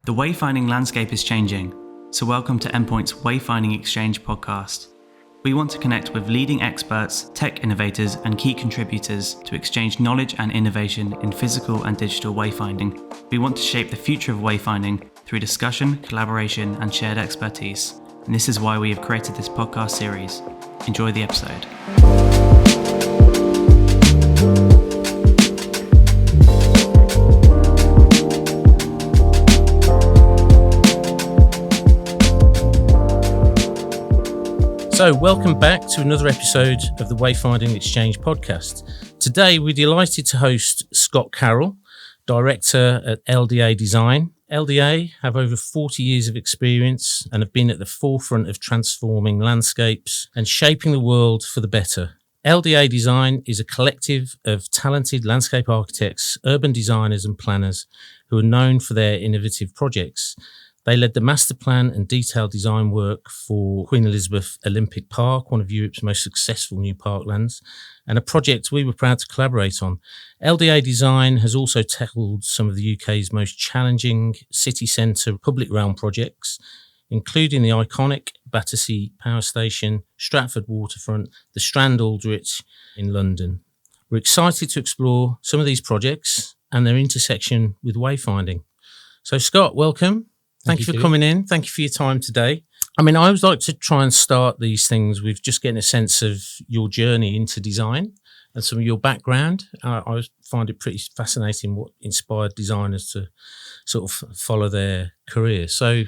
The wayfinding landscape is changing, so welcome to Endpoint's Wayfinding Xchange Podcast. We want to connect with leading experts, tech innovators, and key contributors to exchange knowledge and innovation in physical and digital wayfinding. We want to shape the future of wayfinding through discussion, collaboration, and shared expertise. And this is why we have created this podcast series. Enjoy the episode. So, welcome back to another episode of the Wayfinding Xchange Podcast. Today, we're delighted to host Scott Carroll, Director at LDA Design. LDA have over 40 years of experience and have been at the forefront of transforming landscapes and shaping the world for the better. LDA Design is a collective of talented landscape architects, urban designers and planners who are known for their innovative projects. They led the master plan and detailed design work for Queen Elizabeth Olympic Park, one of Europe's most successful new parklands, and a project we were proud to collaborate on. LDA Design has also tackled some of the UK's most challenging city centre public realm projects, including the iconic Battersea Power Station, Stratford Waterfront, the Strand Aldwych in London. We're excited to explore some of these projects and their intersection with wayfinding. So Scott, welcome. Thank you for coming in. Thank you for your time today. I mean, I always like to try and start these things with just getting a sense of your journey into design and some of your background. I find it pretty fascinating what inspired designers to sort of follow their career. So,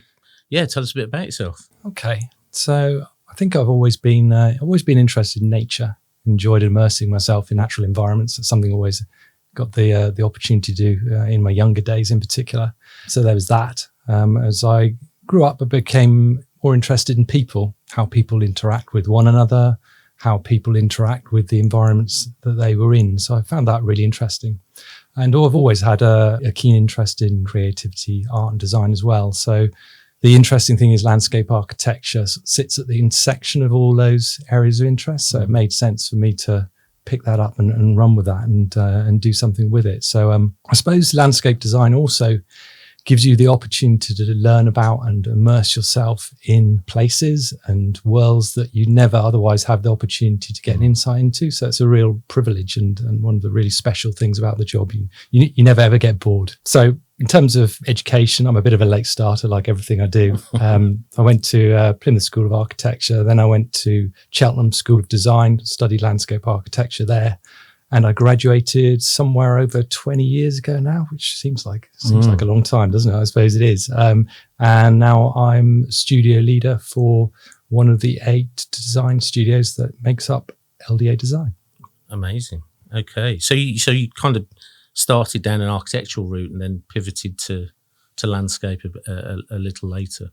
yeah, tell us a bit about yourself. Okay. So I think I've always been interested in nature, enjoyed immersing myself in natural environments. It's something I always got the opportunity to do in my younger days in particular. So there was that. As I grew up, I became more interested in people, how people interact with one another, how people interact with the environments that they were in. So I found that really interesting. And I've always had a keen interest in creativity, art and design as well. So the interesting thing is landscape architecture sits at the intersection of all those areas of interest. So it made sense for me to pick that up and run with that and do something with it. So I suppose landscape design also gives you the opportunity to learn about and immerse yourself in places and worlds that you never otherwise have the opportunity to get an insight into. So it's a real privilege and one of the really special things about the job. You never ever get bored. So in terms of education, I'm a bit of a late starter, like everything I do. I went to Plymouth School of Architecture. Then I went to Cheltenham School of Design, studied landscape architecture there. And I graduated somewhere over 20 years ago now, which seems like a long time, doesn't it? I suppose it is. And now I'm studio leader for one of the 8 design studios that makes up LDA Design. Amazing. Okay. So you kind of started down an architectural route and then pivoted to landscape a little later.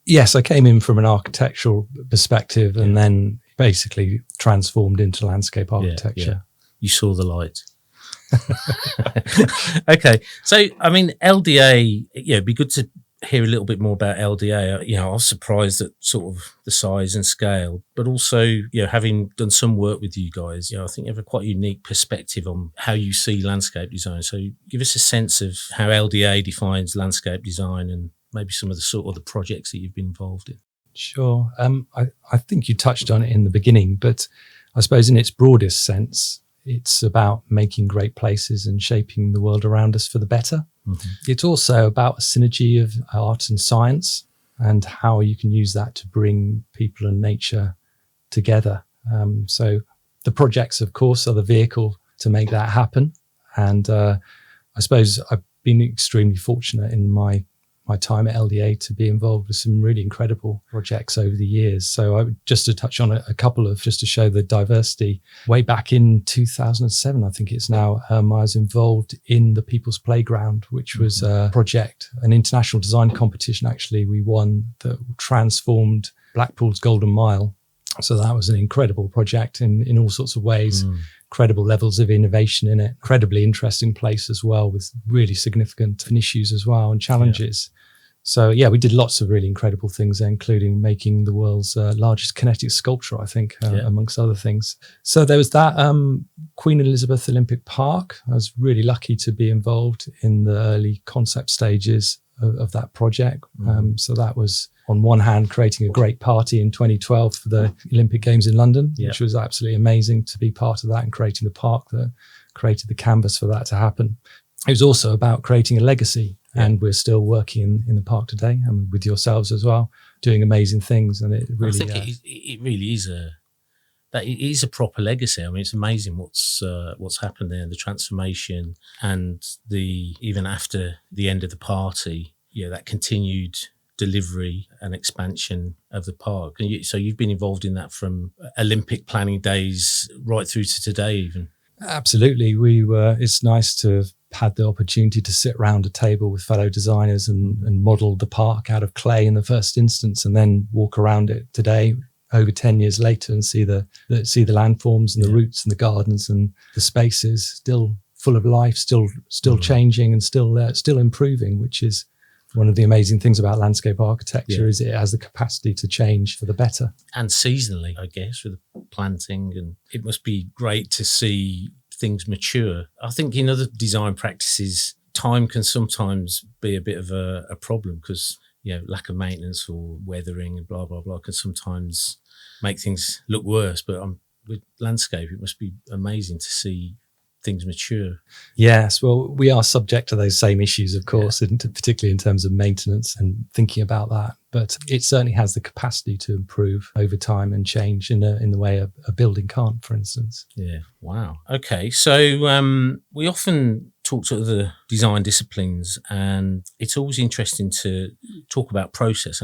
Yes, I came in from an architectural perspective and then basically transformed into landscape architecture. Yeah. You saw the light. Okay. So, I mean, LDA, it'd be good to hear a little bit more about LDA. I was surprised at sort of the size and scale, but also, having done some work with you guys, I think you have a quite unique perspective on how you see landscape design. So give us a sense of how LDA defines landscape design and maybe some of the sort of the projects that you've been involved in. Sure. I think you touched on it in the beginning, but I suppose in its broadest sense, it's about making great places and shaping the world around us for the better. Mm-hmm. It's also about a synergy of art and science and how you can use that to bring people and nature together. So the projects, of course, are the vehicle to make that happen. And I suppose I've been extremely fortunate in my time at LDA to be involved with some really incredible projects over the years. So just to touch on a couple of, just to show the diversity, way back in 2007, I think it's now, I was involved in the People's Playground, which was a project, an international design competition actually we won that transformed Blackpool's Golden Mile. So that was an incredible project in all sorts of ways. Incredible levels of innovation in it, incredibly interesting place as well with really significant issues as well and challenges. So we did lots of really incredible things there, including making the world's largest kinetic sculpture, I think, amongst other things. So there was that Queen Elizabeth Olympic Park. I was really lucky to be involved in the early concept stages of that project. So that was, on one hand, creating a great party in 2012 for the Olympic Games in London, which was absolutely amazing to be part of that and creating the park that created the canvas for that to happen. It was also about creating a legacy, and we're still working in the park today and with yourselves as well, doing amazing things. And it really, I think it really is it is a proper legacy. I mean, it's amazing what's happened there, the transformation, and even after the end of the party, that continued delivery and expansion of the park. And so you've been involved in that from Olympic planning days right through to today, even. Absolutely. It's nice to have had the opportunity to sit around a table with fellow designers and model the park out of clay in the first instance, and then walk around it today, over 10 years later, and see the landforms and the roots and the gardens and the spaces still full of life, still changing and still improving, which is one of the amazing things about landscape architecture, is it has the capacity to change for the better. And seasonally, I guess, with the planting, and it must be great to see things mature. I think in other design practices, time can sometimes be a bit of a problem, because lack of maintenance or weathering and blah blah blah can sometimes make things look worse. But with landscape, it must be amazing to see things mature. Yes, well, we are subject to those same issues, of course, particularly in terms of maintenance and thinking about that. But it certainly has the capacity to improve over time and change in the way a building can't, for instance. Yeah, wow. Okay, so we often talk to other design disciplines, and it's always interesting to talk about process.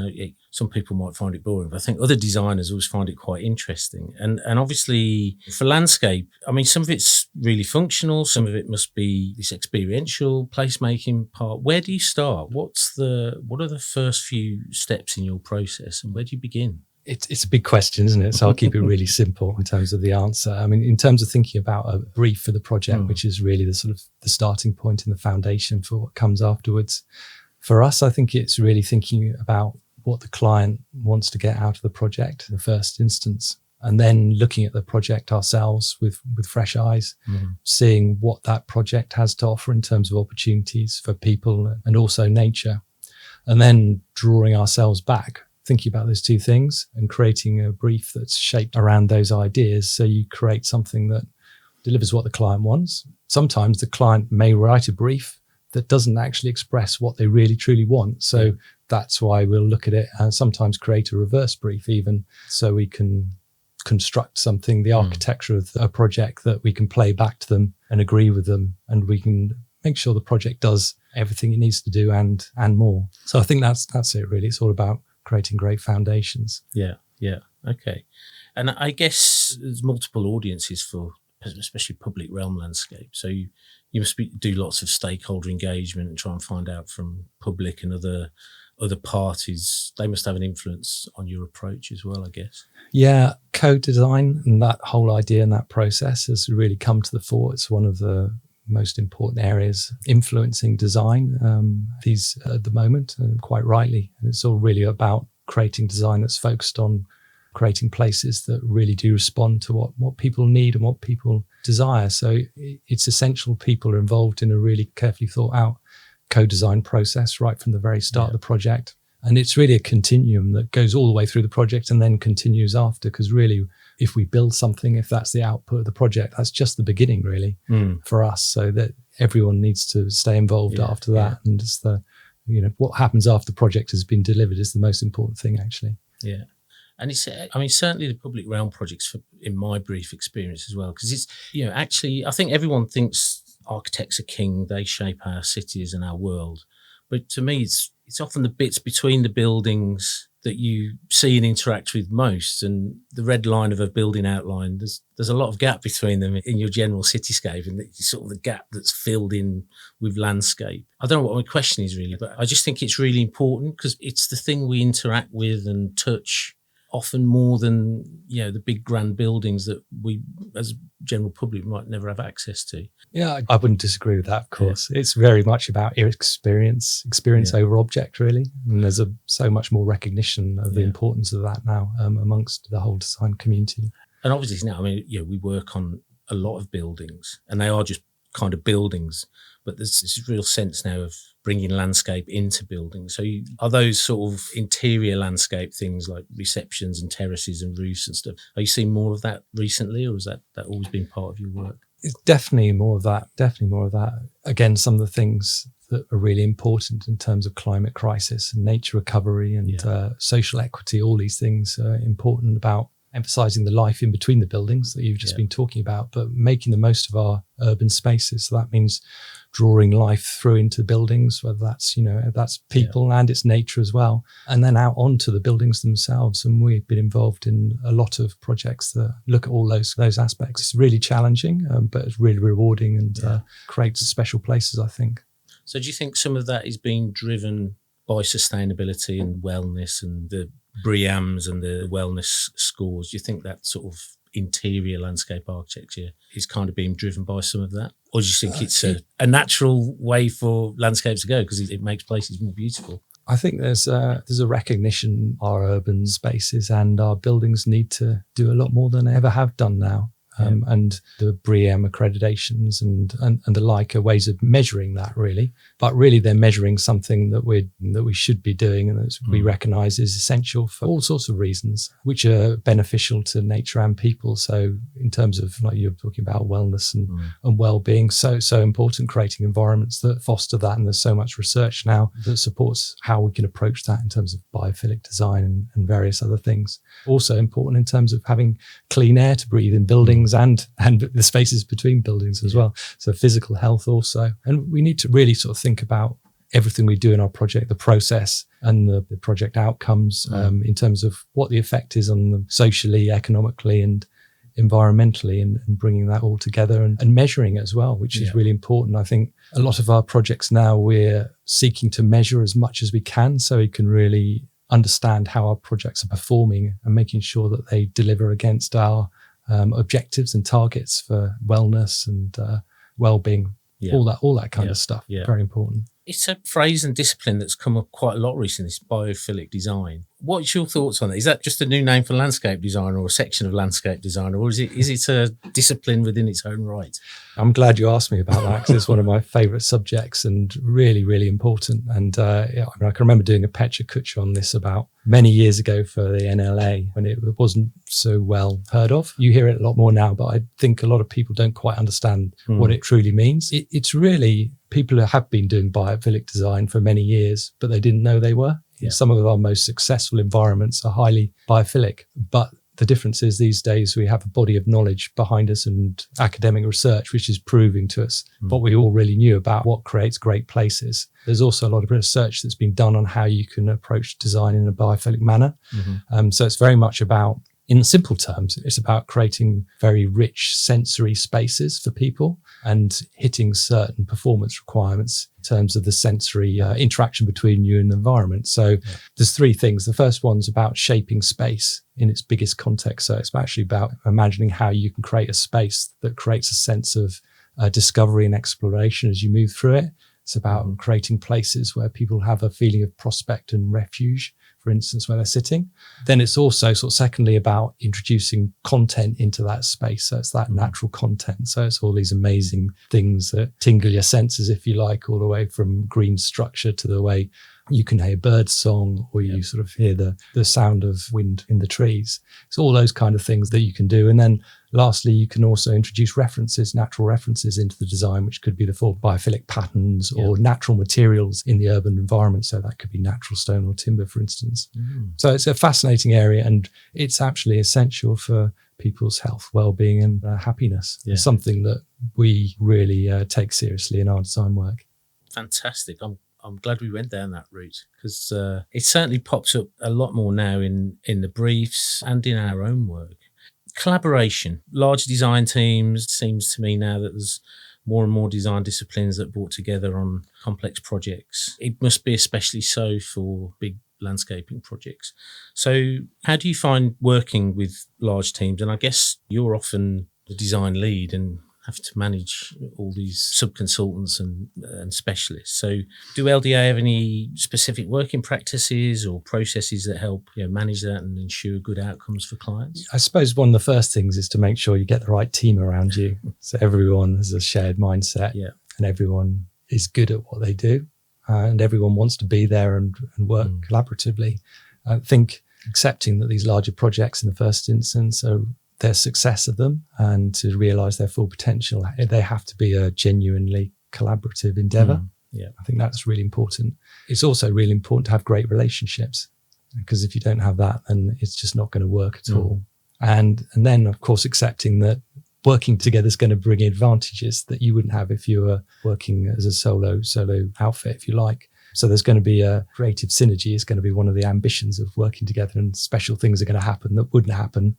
Some people might find it boring, but I think other designers always find it quite interesting. And obviously for landscape, I mean, some of it's really functional, some of it must be this experiential placemaking part. Where do you start? What are the first few steps in your process, and where do you begin? It's a big question, isn't it? So I'll keep it really simple in terms of the answer. I mean, in terms of thinking about a brief for the project, which is really the sort of the starting point and the foundation for what comes afterwards. For us, I think it's really thinking about what the client wants to get out of the project in the first instance, and then looking at the project ourselves with fresh eyes, seeing what that project has to offer in terms of opportunities for people and also nature, and then drawing ourselves back, thinking about those two things and creating a brief that's shaped around those ideas. So you create something that delivers what the client wants. Sometimes the client may write a brief that doesn't actually express what they really truly want. So that's why we'll look at it and sometimes create a reverse brief even, so we can construct something, the architecture of a project that we can play back to them and agree with them, and we can make sure the project does everything it needs to do and more. So I think that's it really. It's all about creating great foundations. Yeah. Okay. And I guess there's multiple audiences for especially public realm landscape. So you must do lots of stakeholder engagement and try and find out from public and other parties. They must have an influence on your approach as well, I guess. Yeah, co-design and that whole idea and that process has really come to the fore. It's one of the most important areas influencing design these at the moment, and quite rightly. And it's all really about creating design that's focused on creating places that really do respond to what people need and what people desire. So it's essential people are involved in a really carefully thought out co-design process right from the very start of the project. And it's really a continuum that goes all the way through the project and then continues after, because really, if we build something, if that's the output of the project, that's just the beginning really for us. So that everyone needs to stay involved after that. And it's what happens after the project has been delivered is the most important thing actually. Yeah. And certainly the public realm projects, in my brief experience as well, because it's, actually, I think everyone thinks architects are king, they shape our cities and our world. But to me, it's often the bits between the buildings that you see and interact with most, and the red line of a building outline, there's a lot of gap between them in your general cityscape, and it's sort of the gap that's filled in with landscape. I don't know what my question is really, but I just think it's really important because it's the thing we interact with and touch often more than the big grand buildings that we as general public might never have access to. Yeah, I wouldn't disagree with that, of course. It's very much about experience over object really, and there's so much more recognition of the importance of that now amongst the whole design community. And obviously now, we work on a lot of buildings and they are just kind of buildings, but there's this real sense now of bringing landscape into buildings. So are those sort of interior landscape things like receptions and terraces and roofs and stuff, are you seeing more of that recently, or has that always been part of your work? It's definitely more of that. Again, some of the things that are really important in terms of climate crisis and nature recovery and social equity, all these things are important about emphasizing the life in between the buildings that you've just been talking about, but making the most of our urban spaces. So that means drawing life through into buildings, whether that's, that's people and it's nature as well, and then out onto the buildings themselves. And we've been involved in a lot of projects that look at all those aspects. It's really challenging, but it's really rewarding and creates special places, I think. So do you think some of that is being driven by sustainability and wellness and the BREEAMs and the wellness scores? Do you think that sort of interior landscape architecture is kind of being driven by some of that? Or do you think it's a natural way for landscapes to go because it makes places more beautiful? I think there's a recognition our urban spaces and our buildings need to do a lot more than they ever have done now. And the BREEAM accreditations and the like are ways of measuring that, really. But really, they're measuring something that we should be doing and that we recognise is essential for all sorts of reasons, which are beneficial to nature and people. So, in terms of, like you're talking about, wellness and well-being, so important, creating environments that foster that. And there's so much research now that supports how we can approach that in terms of biophilic design and various other things. Also important in terms of having clean air to breathe in buildings and the spaces between buildings as well. So physical health also. And we need to really sort of think about everything we do in our project, the process and the project outcomes in terms of what the effect is on them socially, economically and environmentally, and bringing that all together and measuring it as well, which is really important. I think a lot of our projects now, we're seeking to measure as much as we can so we can really understand how our projects are performing and making sure that they deliver against our objectives and targets for wellness and well-being, all that kind of stuff. Very important. It's a phrase and discipline that's come up quite a lot recently, this biophilic design. What's your thoughts on that? Is that just a new name for landscape design or a section of landscape design, or is it a discipline within its own right? I'm glad you asked me about that because it's one of my favourite subjects and really, really important. And I can remember doing a Pecha Kucha on this about many years ago for the NLA when it wasn't so well heard of. You hear it a lot more now, but I think a lot of people don't quite understand what it truly means. It's really, people have been doing biophilic design for many years, but they didn't know they were. Some of our most successful environments are highly biophilic, but the difference is these days we have a body of knowledge behind us and academic research, which is proving to us what we all really knew about what creates great places. There's also a lot of research that's been done on how you can approach design in a biophilic manner. So it's very much about, in simple terms, it's about creating very rich sensory spaces for people and hitting certain performance requirements in terms of the sensory interaction between you and the environment. So there's three things. The first one's about shaping space in its biggest context. So it's actually about imagining how you can create a space that creates a sense of discovery and exploration as you move through it. It's about creating places where people have a feeling of prospect and refuge, for instance, where they're sitting. Then it's also sort of secondly about introducing content into that space. So it's that natural content. So it's all these amazing things that tingle your senses, if you like, all the way from green structure to the way you can hear bird song or you sort of hear the sound of wind in the trees. It's all those kind of things that you can do. And then lastly, you can also introduce references, natural references into the design, which could be the full biophilic patterns or natural materials in the urban environment. So that could be natural stone or timber, for instance. So it's a fascinating area and it's actually essential for people's health, well-being and happiness. It's something that we really take seriously in our design work. Fantastic. I'm glad we went down that route because it certainly pops up a lot more now in the briefs and in our own work. Collaboration, large design teams, it seems to me now that there's more and more design disciplines that are brought together on complex projects. It must be especially so for big landscaping projects. So how do you find working with large teams? And I guess you're often the design lead and have to manage all these sub-consultants and specialists. So do LDA have any specific working practices or processes that help manage that and ensure good outcomes for clients? I suppose one of the first things is to make sure you get the right team around you. So everyone has a shared mindset and everyone is good at what they do. and everyone wants to be there and work collaboratively. I think accepting that these larger projects in the first instance are their success of them, and to realise their full potential, they have to be a genuinely collaborative endeavour. Yeah, I think that's really important. It's also really important to have great relationships, because if you don't have that, then it's just not going to work at all. And then, of course, accepting that working together is going to bring advantages that you wouldn't have if you were working as a solo outfit, if you like. So there's going to be a creative synergy is going to be one of the ambitions of working together, and special things are going to happen that wouldn't happen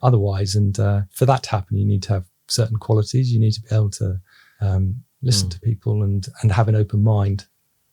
otherwise. And for that to happen, you need to have certain qualities. You need to be able to listen to people and have an open mind,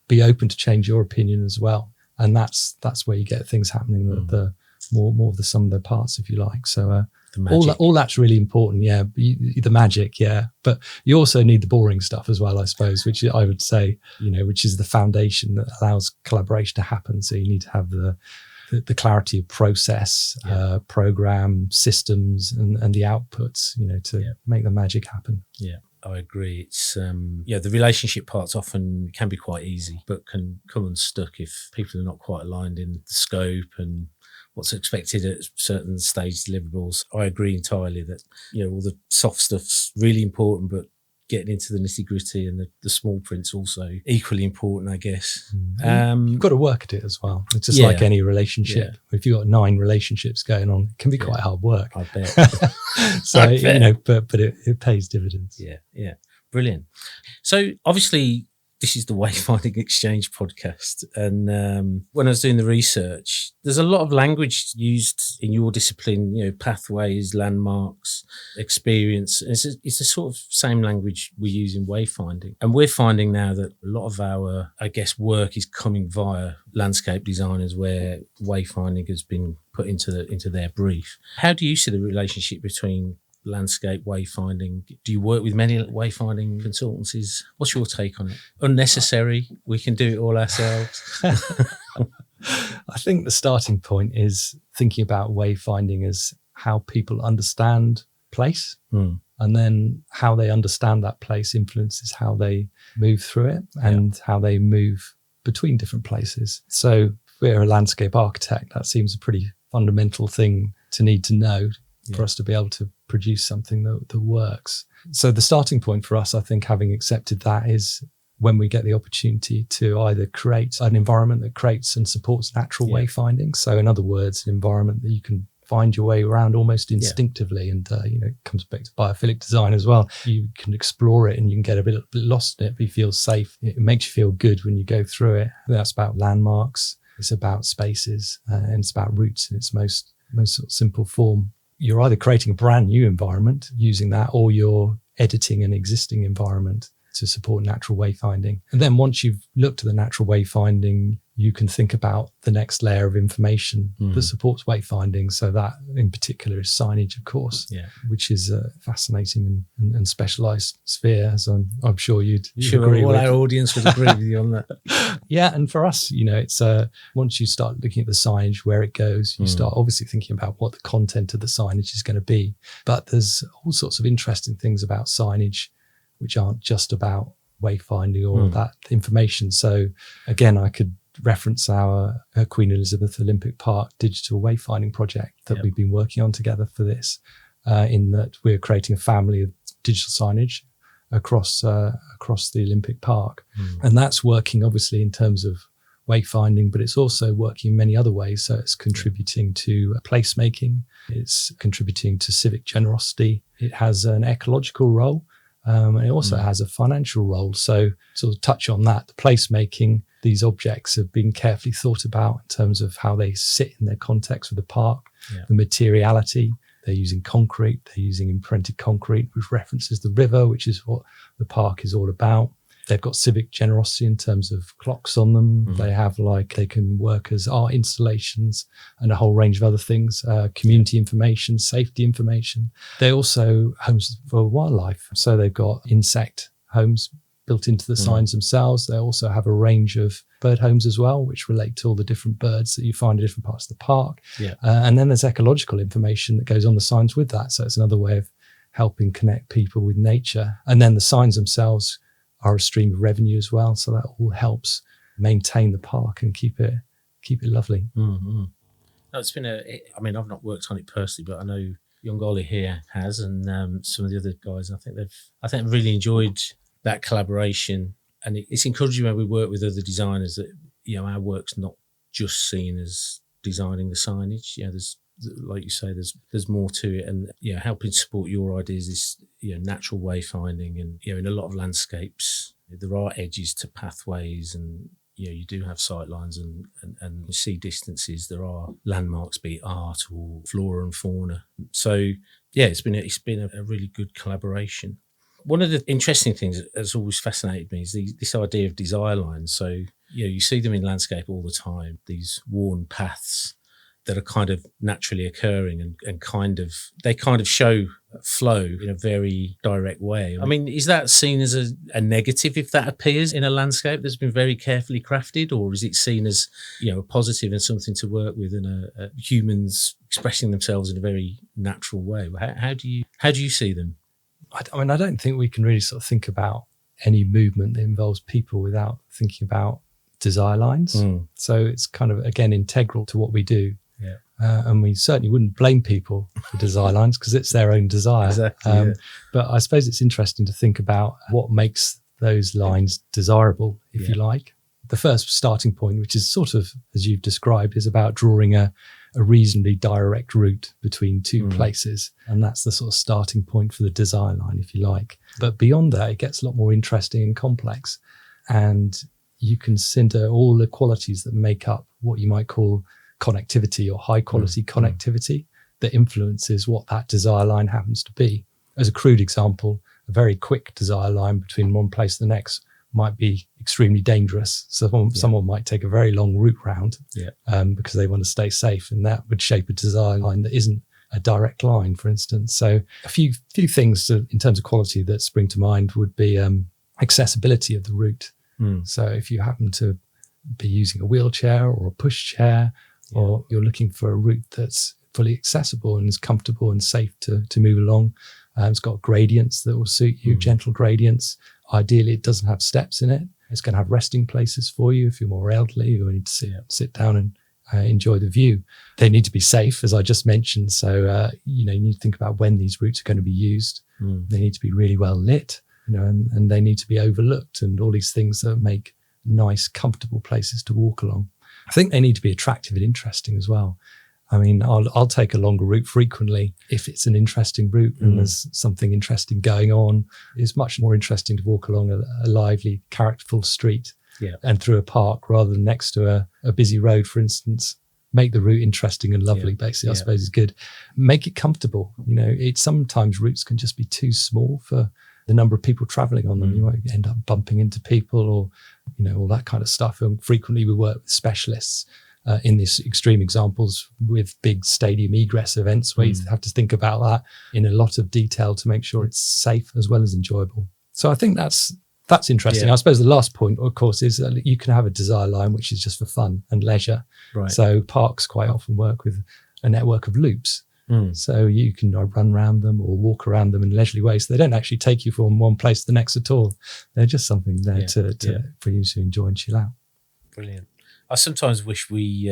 be open to change your opinion as well. And that's where you get things happening, the more of the sum of the parts, if you like. So all that's really important. Yeah. The magic. Yeah. But you also need the boring stuff as well, I suppose, which I would say, which is the foundation that allows collaboration to happen. So you need to have the clarity of process, program, systems, and the outputs, to make the magic happen. Yeah. I agree. It's the relationship parts often can be quite easy, but can come unstuck if people are not quite aligned in the scope and what's expected at certain stage deliverables. I agree entirely that all the soft stuff's really important, but getting into the nitty gritty and the small print's also equally important, I guess. You've got to work at it as well. It's just like any relationship. Yeah. If you've got 9 relationships going on, it can be quite hard work. I bet. So, I bet. But it pays dividends. Yeah. Brilliant. So obviously this is the Wayfinding Xchange podcast. And when I was doing the research, there's a lot of language used in your discipline, pathways, landmarks, experience. It's the sort of same language we use in wayfinding. And we're finding now that a lot of our, work is coming via landscape designers, where wayfinding has been put into their brief. How do you see the relationship between landscape wayfinding? Do you work with many wayfinding consultancies? What's your take on it? Unnecessary? We can do it all ourselves? I think the starting point is thinking about wayfinding as how people understand place, and then how they understand that place influences how they move through it and how they move between different places. So if we're a landscape architect, that seems a pretty fundamental thing to need to know for us to be able to produce something that works. So the starting point for us, I think, having accepted that, is when we get the opportunity to either create an environment that creates and supports natural wayfinding. So in other words, an environment that you can find your way around almost instinctively. And, it comes back to biophilic design as well. You can explore it and you can get a bit lost in it, but you feel safe. It makes you feel good when you go through it. That's about landmarks. It's about spaces, and it's about routes in its most sort of simple form. You're either creating a brand new environment using that, or you're editing an existing environment to support natural wayfinding. And then once you've looked at the natural wayfinding, you can think about the next layer of information that supports wayfinding. So that in particular is signage, of course, which is a fascinating and specialised sphere, as I'm sure you'd agree all with. Our audience would agree with you on that. Yeah, and for us, it's once you start looking at the signage, where it goes, you start obviously thinking about what the content of the signage is going to be. But there's all sorts of interesting things about signage which aren't just about wayfinding or that information. So again, I could reference our Queen Elizabeth Olympic Park digital wayfinding project that we've been working on together for this, in that we're creating a family of digital signage across the Olympic Park. And that's working obviously in terms of wayfinding, but it's also working in many other ways. So it's contributing to placemaking, it's contributing to civic generosity, it has an ecological role, and it also has a financial role. So sort of touch on that, the placemaking, these objects have been carefully thought about in terms of how they sit in their context with the park, the materiality. They're using concrete, they're using imprinted concrete, which references the river, which is what the park is all about. They've got civic generosity in terms of clocks on them. They have they can work as art installations and a whole range of other things, community information, safety information. They're also homes for wildlife. So they've got insect homes built into the signs themselves. They also have a range of bird homes as well, which relate to all the different birds that you find in different parts of the park. And then there's ecological information that goes on the signs with that. So it's another way of helping connect people with nature. And then the signs themselves are a stream of revenue as well. So that all helps maintain the park and keep it lovely. Mm-hmm. No, it's been I mean, I've not worked on it personally, but I know young Ollie here has, and some of the other guys. I think they've really enjoyed that collaboration, and it's encouraging when we work with other designers that our work's not just seen as designing the signage. There's, like you say, there's more to it, and helping support your ideas is natural wayfinding, and in a lot of landscapes there are edges to pathways, and you do have sight lines and you see distances. There are landmarks, be it art or flora and fauna. So it's been a really good collaboration. One of the interesting things that's always fascinated me is this idea of desire lines. So you see them in landscape all the time, these worn paths that are kind of naturally occurring and they kind of show flow in a very direct way. I mean, is that seen as a negative if that appears in a landscape that's been very carefully crafted, or is it seen as a positive and something to work with, and humans expressing themselves in a very natural way? How do you see them? I mean, I don't think we can really sort of think about any movement that involves people without thinking about desire lines. So it's kind of, again, integral to what we do. Yeah. And we certainly wouldn't blame people for desire lines because it's their own desire. Exactly, But I suppose it's interesting to think about what makes those lines desirable, if you like. The first starting point, which is sort of, as you've described, is about drawing a reasonably direct route between two places. And that's the sort of starting point for the design line, if you like. But beyond that, it gets a lot more interesting and complex. And you consider all the qualities that make up what you might call connectivity or high quality connectivity that influences what that desire line happens to be. As a crude example, a very quick desire line between one place and the next might be extremely dangerous. So someone might take a very long route round because they want to stay safe, and that would shape a desire line that isn't a direct line, for instance. So a few things in terms of quality that spring to mind would be accessibility of the route. So if you happen to be using a wheelchair or a pushchair, or you're looking for a route that's fully accessible and is comfortable and safe to move along, it's got gradients that will suit you, gentle gradients. Ideally, it doesn't have steps in it. It's going to have resting places for you if you're more elderly, you need to sit down and enjoy the view. They need to be safe, as I just mentioned. So, you need to think about when these routes are going to be used. They need to be really well lit, and they need to be overlooked, and all these things that make nice, comfortable places to walk along. I think they need to be attractive and interesting as well. I mean, I'll take a longer route frequently if it's an interesting route and there's something interesting going on. It's much more interesting to walk along a lively, characterful street and through a park rather than next to a busy road, for instance. Make the route interesting and lovely, basically, I suppose is good. Make it comfortable. Sometimes routes can just be too small for the number of people traveling on them. You might end up bumping into people or, all that kind of stuff. And frequently we work with specialists in these extreme examples with big stadium egress events where you have to think about that in a lot of detail to make sure it's safe as well as enjoyable. So I think that's interesting. I suppose the last point, of course, is that you can have a desire line which is just for fun and leisure. Right. So parks quite often work with a network of loops. So you can run around them or walk around them in leisurely ways. So they don't actually take you from one place to the next at all. They're just something there for you to enjoy and chill out. Brilliant. I sometimes wish we,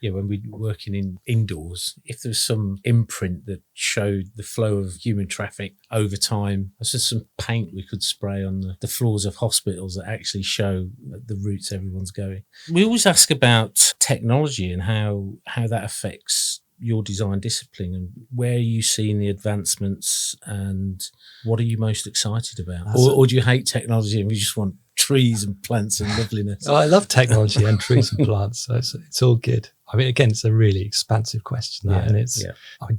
when we're working indoors, if there's some imprint that showed the flow of human traffic over time, there's just some paint we could spray on the floors of hospitals that actually show the routes everyone's going. We always ask about technology and how that affects your design discipline, and where are you seeing the advancements, and what are you most excited about? Or do you hate technology and we just want trees and plants and loveliness? I love technology and trees and plants, so it's all good. I mean, again, it's a really expansive question,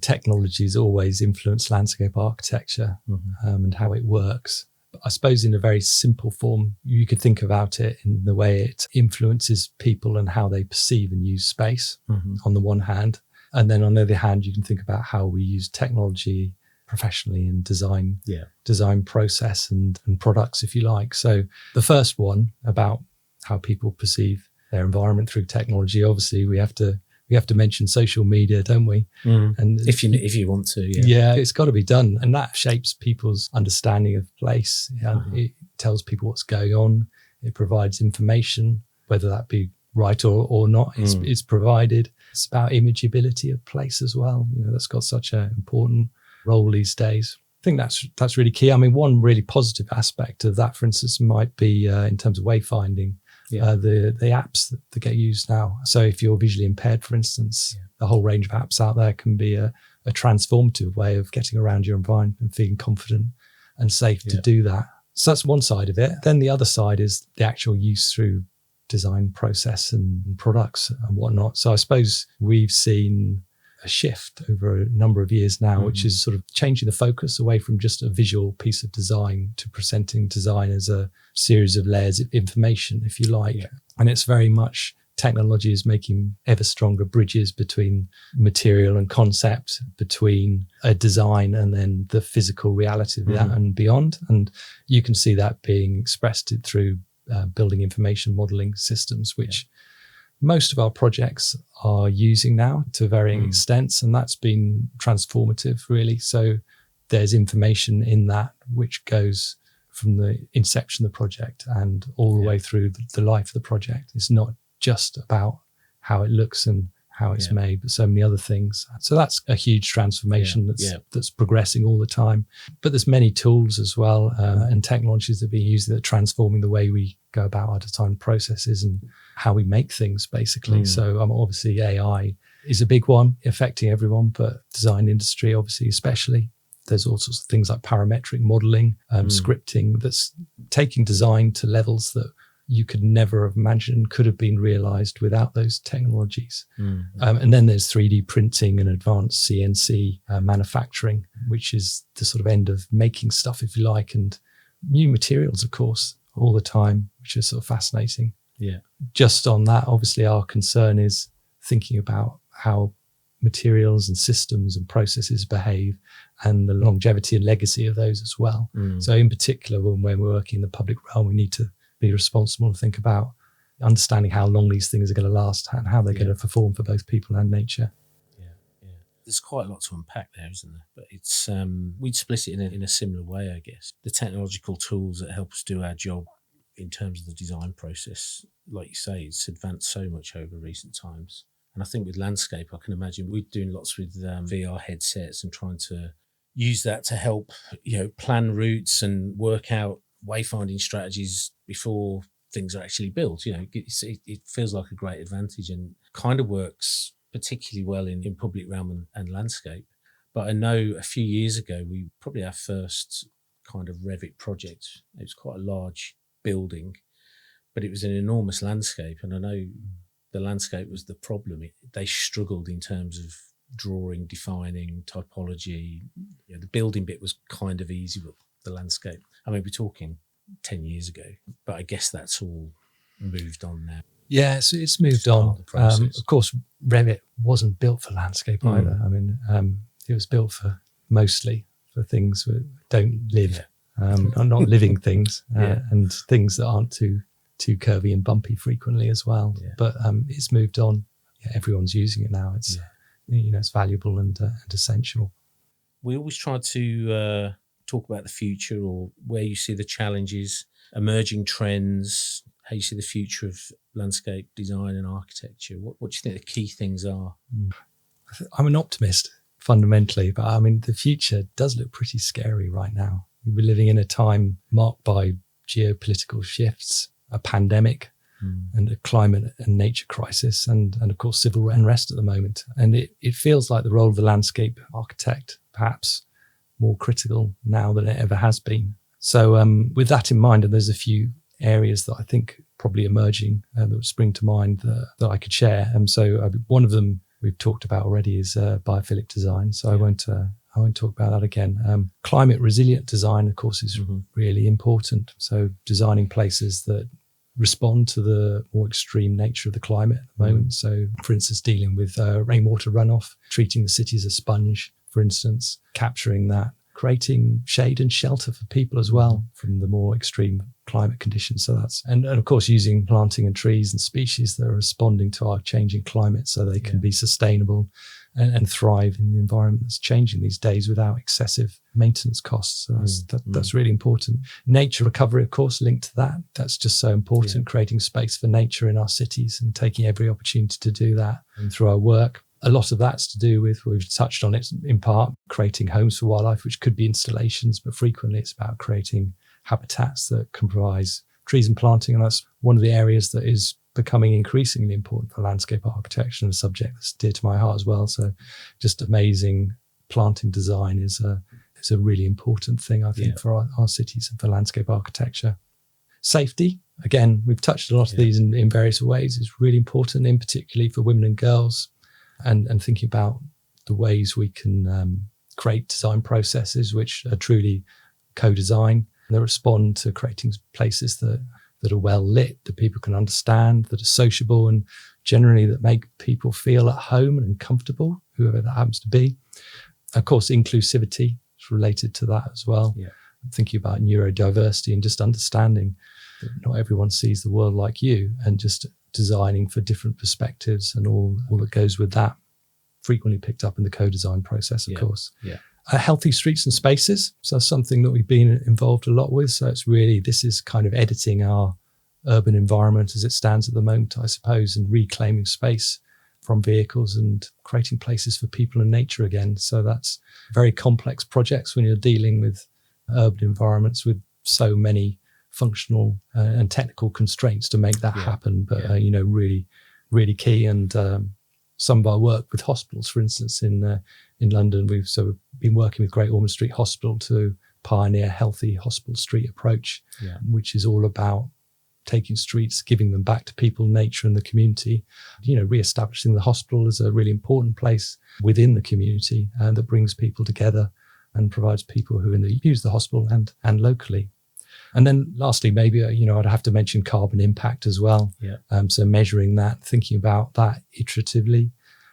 technology has always influenced landscape architecture and how it works. But I suppose in a very simple form, you could think about it in the way it influences people and how they perceive and use space on the one hand. And then on the other hand, you can think about how we use technology professionally in design process and products, if you like. So the first one about how people perceive their environment through technology, obviously we have to mention social media, don't we? And if you want to, it's got to be done, and that shapes people's understanding of place. It tells people what's going on. It provides information. whether that be right or not, it's provided. It's about imageability of place as well. That's got such an important role these days. I think that's really key. I mean, one really positive aspect of that, for instance, might be in terms of wayfinding, the apps that get used now. So if you're visually impaired, for instance, the whole range of apps out there can be a transformative way of getting around your environment and feeling confident and safe to do that. So that's one side of it. Then the other side is the actual use through design process and products and whatnot. So I suppose we've seen a shift over a number of years now, which is sort of changing the focus away from just a visual piece of design to presenting design as a series of layers of information, if you like. And it's very much technology is making ever stronger bridges between material and concept, between a design and then the physical reality of that and beyond. And you can see that being expressed through building information modeling systems, which most of our projects are using now to varying extents, and that's been transformative, really. So there's information in that which goes from the inception of the project and all the way through the life of the project. It's not just about how it looks and how it's made, but so many other things. So that's a huge transformation that's progressing all the time. But there's many tools as well and technologies that are being used that are transforming the way we go about our design processes and how we make things, basically. So obviously AI is a big one affecting everyone, but design industry, obviously, especially. There's all sorts of things like parametric modeling, scripting that's taking design to levels that you could never have imagined could have been realized without those technologies. And then there's 3D printing and advanced CNC manufacturing, which is the sort of end of making stuff, if you like, and new materials, of course, all the time, which is sort of fascinating. Just on that, obviously, our concern is thinking about how materials and systems and processes behave and the longevity and legacy of those as well. So in particular, when we're working in the public realm, we need to be responsible and think about understanding how long these things are going to last and how they're going to perform for both people and nature. There's quite a lot to unpack there, isn't there? But it's we'd split it in a similar way, I guess. The technological tools that help us do our job in terms of the design process, like you say, it's advanced so much over recent times. And I think with landscape, I can imagine we're doing lots with VR headsets and trying to use that to help, plan routes and work out wayfinding strategies before things are actually built. It feels like a great advantage and kind of works particularly well in public realm and landscape. But I know a few years ago, we probably our first kind of Revit project. It was quite a large building, but it was an enormous landscape. And I know the landscape was the problem. They struggled in terms of drawing, defining, typology. The building bit was kind of easy, but the landscape, I mean, we're talking 10 years ago, but I guess that's all moved on now. Yeah, it's moved on. Of course, Revit wasn't built for landscape either. I mean, it was built mostly for things that don't live, not living things, and things that aren't too curvy and bumpy frequently as well. But it's moved on. Everyone's using it now. It's it's valuable and essential. We always try to talk about the future or where you see the challenges, emerging trends, how you see the future of landscape design and architecture. What do you think the key things are? I'm an optimist fundamentally, but I mean, the future does look pretty scary right now. We're living in a time marked by geopolitical shifts, a pandemic, and a climate and nature crisis, and of course, civil unrest at the moment. And it feels like the role of the landscape architect, perhaps more critical now than it ever has been. So with that in mind, and there's a few areas that I think probably emerging that would spring to mind that I could share. So one of them we've talked about already is biophilic design. So I won't talk about that again. Climate resilient design, of course, is really important. So designing places that respond to the more extreme nature of the climate at the moment. So, for instance, dealing with rainwater runoff, treating the city as a sponge, for instance, capturing that, creating shade and shelter for people as well from the more extreme climate conditions. So that's, and of course, using planting and trees and species that are responding to our changing climate so they can be sustainable and thrive in the environment that's changing these days without excessive maintenance costs. So that's really important. Nature recovery, of course, linked to that. That's just so important, creating space for nature in our cities and taking every opportunity to do that. And through our work, a lot of that's to do with, we've touched on it in part, creating homes for wildlife, which could be installations, but frequently it's about creating habitats that comprise trees and planting. And that's one of the areas that is becoming increasingly important for landscape architecture, and a subject that's dear to my heart as well. So just amazing planting design is a really important thing, I think, for our cities and for landscape architecture. Safety, again, we've touched a lot of these in various ways, is really important, in particularly for women and girls, and thinking about the ways we can create design processes which are truly co-design, that respond to creating places that are well lit, that people can understand, that are sociable, and generally that make people feel at home and comfortable, whoever that happens to be. Of course, inclusivity is related to that as well. I'm thinking about neurodiversity and just understanding that not everyone sees the world like you, and just designing for different perspectives and all that goes with that. Frequently picked up in the co-design process, of course. Healthy streets and spaces. So something that we've been involved a lot with. So it's really, this is kind of editing our urban environment as it stands at the moment, I suppose, and reclaiming space from vehicles and creating places for people and nature again. So that's very complex projects when you're dealing with urban environments with so many functional and technical constraints to make that happen. But, really, really key. And some of our work with hospitals, for instance, in London, we've been working with Great Ormond Street Hospital to pioneer a healthy hospital street approach, which is all about taking streets, giving them back to people, nature and the community, re-establishing the hospital as a really important place within the community, and that brings people together and provides people who use the hospital and locally. And then lastly, maybe, I'd have to mention carbon impact as well. So measuring that, thinking about that iteratively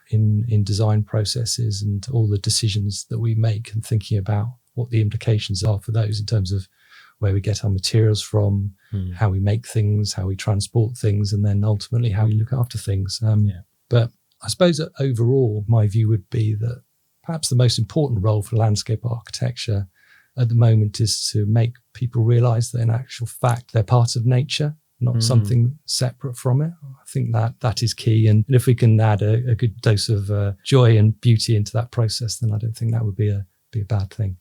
in design processes and all the decisions that we make, and thinking about what the implications are for those in terms of where we get our materials from, how we make things, how we transport things, and then ultimately how we look after things. But I suppose that overall, my view would be that perhaps the most important role for landscape architecture at the moment is to make people realize that in actual fact, they're part of nature, not something separate from it. I think that is key. And if we can add a good dose of joy and beauty into that process, then I don't think that would be a bad thing.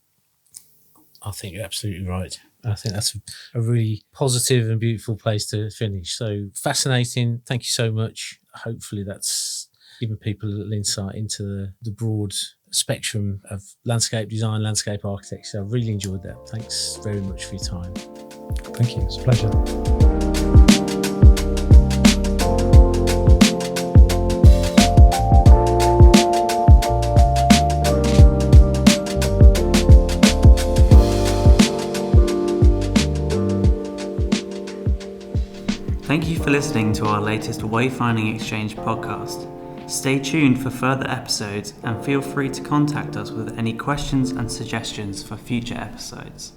I think you're absolutely right. I think that's a really positive and beautiful place to finish. So fascinating. Thank you so much. Hopefully that's given people a little insight into the broad spectrum of landscape design, landscape architecture. I really enjoyed that. Thanks very much for your time. Thank you. It's a pleasure. Thank you for listening to our latest Wayfinding Xchange podcast. Stay tuned for further episodes and feel free to contact us with any questions and suggestions for future episodes.